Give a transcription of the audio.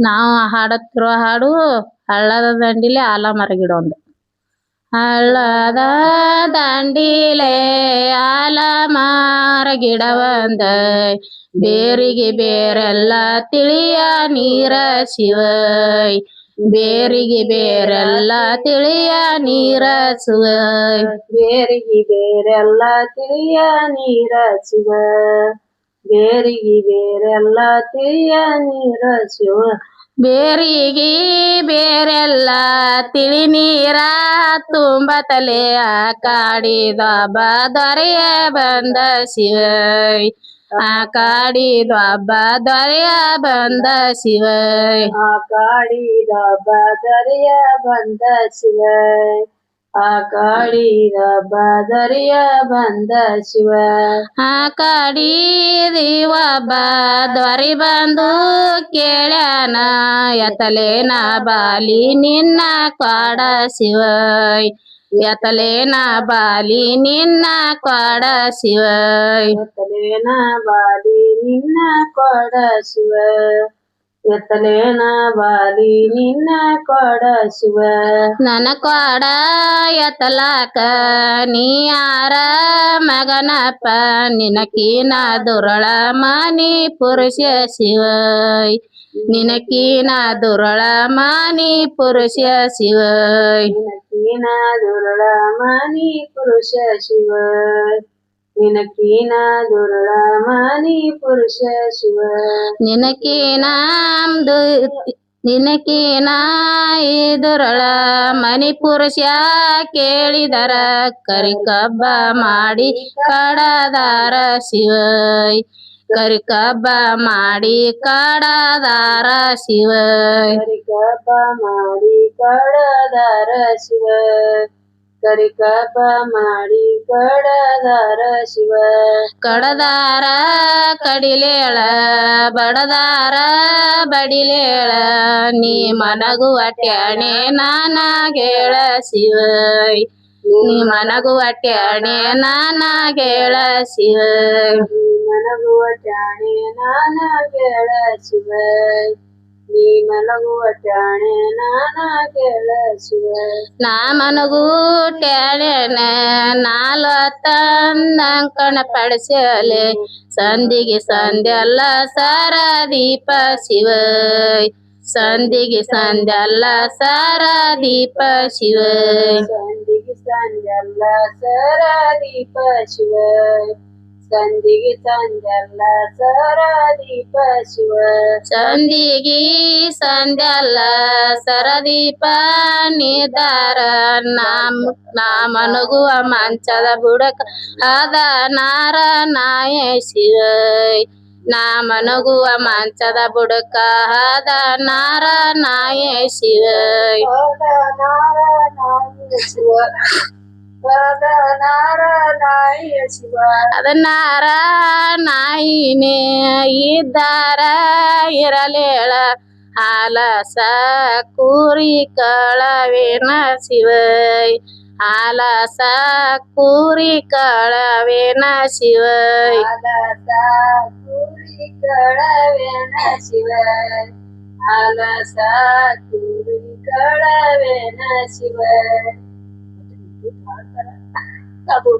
ನಾವು ಹಾಡತ್ತಿರುವ ಹಾಡು ಹಳ್ಳದ ದಂಡಿಲೆ ಆಲಮರ ಗಿಡ ಒಂದು. ಹಳ್ಳದ ದಂಡಿಲೆ ಆಲಮರ ಗಿಡ ಒಂದ, ಬೇರಿಗೆ ಬೇರೆಲ್ಲ ತಿಳಿಯ ನೀರ ಶಿವೈ, ಬೇರಿಗೆ ಬೇರೆಲ್ಲ ತಿಳಿಯ ನೀರ ಶಿವೈ, ಬೇರಿಗೆ ಬೇರೆಲ್ಲ ತಿಳಿಯ ನೀರ ಶಿವ, ಬೇರಿಗೆ ಬೇರೆಲ್ಲ ತಿಳಿಯ ನೀರ ಶಿವ, ಬೇರಿಗೆ ಬೇರೆಲ್ಲ ತಿಳಿ ನೀರ ತುಂಬತಲೆ ಕಾಡಿದ ದೊರೆಯ ಬಂದ ಶಿವೈ, ಕಾಡಿದ ದೊರೆಯ ಬಂದ ಶಿವೈ, ಕಾಡಿದ ದೊರೆಯ ಬಂದ ಶಿವೈ, ಕಾಡಿದ ದೊರೆಯ ಬಂದ ಶಿವ, ಕಾಡಿದೀವ ದೊರೆ ಬಂದು ಕೇಳ್ಯಾನ ಎತ್ತಲೇನ ಬಾಲಿ ನಿನ್ನ ಕ್ವಾಡ ಶಿವೈ, ಎತ್ತಲೇನ ಬಾಲಿ ನಿನ್ನ ಕ್ವಾಡ ಶಿವೈ, ಎತ್ತಲೇನ ಬಾಲಿ ನಿನ್ನ ಕ್ವಾಡ ಶಿವ, ಎತ್ತಲೇನ ಬಾಲಿ ನಿನ್ನ ಕ್ವಾಡ ಶಿವ, ನನ್ನ ಕ್ವಾಡ ಎತ್ತಲಾಕ ನೀ ಯಾರ ಮಗನಪ್ಪ, ನಿನಕೀನ ದುರಳ ಮಾನಿ ಪುರುಷ ಶಿವೈ, ನಿನಕೀನ ದುರಳ ಮಾನಿ ಪುರುಷ ಶಿವೈ, ನಿನಕೀನ ದುರಳ ಮಾನಿ ಪುರುಷ ಶಿವ, ನಿನಕೀನ ದುರಳ ಮಾನಿ ಪುರುಷ ಶಿವ, ನಿನಕೀನ ದುರಳ ಮನಿ ಪುರುಷ ಕೇಳಿದರ ಕರಿಕಬ್ಬ ಮಾಡಿ ಕಡದಾರ ಶಿವೈ, ಕರಿಕಬ್ಬ ಮಾಡಿ ಕಡದಾರ ಶಿವೈ, ಕರಿಕಬ್ಬ ಮಾಡಿ ಕಡದಾರ ಶಿವ, ಕರಿಕಬ್ಬ ಮಾಡಿ ಕಡದಾರ ಶಿವ, ಕಡದಾರ ಕಡಿಲೇಳ ಬಡದಾರ ಬಡಿಲೇಳ, ನೀ ಮನಗುವ ಟ್ಯಾಣೆ ನಾನಾಗೇಳ ಶಿವೈ, ನೀ ಮನಗುವ ಟ್ಯಾಣೆ ನಾನಾಗೇಳ ಶಿವೈ, ನೀ ಮನಗುವ ಟ್ಯಾಣೆ ನಾನಾಗೇಳ ಶಿವ, ನೀ ಮನಗುವ ಟ್ಯಾಣೆ ನಾನಾಗೇಳ ಶಿವ, ನಾ ಮನಗು ಟ್ಯಾಣೆನ ನಾಲ್ವತ್ತಂಕಣ ಪಡಿಸಲೆ, ಸಂದಿಗೆ ಸಂದೆಲ್ಲ ಸರ ದೀಪ ಶಿವೈ, ಸಂದಿಗೆ ಸಂದೆಲ್ಲ ಸರ ದೀಪ ಶಿವೈ, ಸಂದಿಗೆ ಸಂಜೆಲ್ಲ ಸರ ದೀಪ ಶಿವ, ಸಂದಿಗೆ ಸಂಜೆಲ್ಲ ಸರ ದೀಪ ಶಿವ, ಸಂದಿಗೆ ಸಂದೆಲ್ಲ ಸರದೀಪ ನಿದಾರ ನಾ ಮನಗುವ ಮಂಚದ ಬುಡಕ ಅದ ನಾರ ನಾಯ ಶಿವೈ, ನಾ ಮನಗುವ ಮಂಚದ ಬುಡಕ ಅದ ನಾರ ನಾಯ ಶಿವೈ, ಅದ ನಾರ ನಾಯಿನೇ ಇದ್ದಾರ ಇರಲೇಳ, ಹಾಲಸ ಕೂರಿ ಕಳವೇನ ಶಿವೈ, ಹಾಲಸ ಕೂರಿ ಕಳವೇನ ಶಿವೈ, ಹಾಲಸ ಕೂರಿ ಕಳವೇನ ಶಿವ, ಹಾಲಸ ಕೂರಿ ಕಳವೇನ ಶಿವ, ಅದು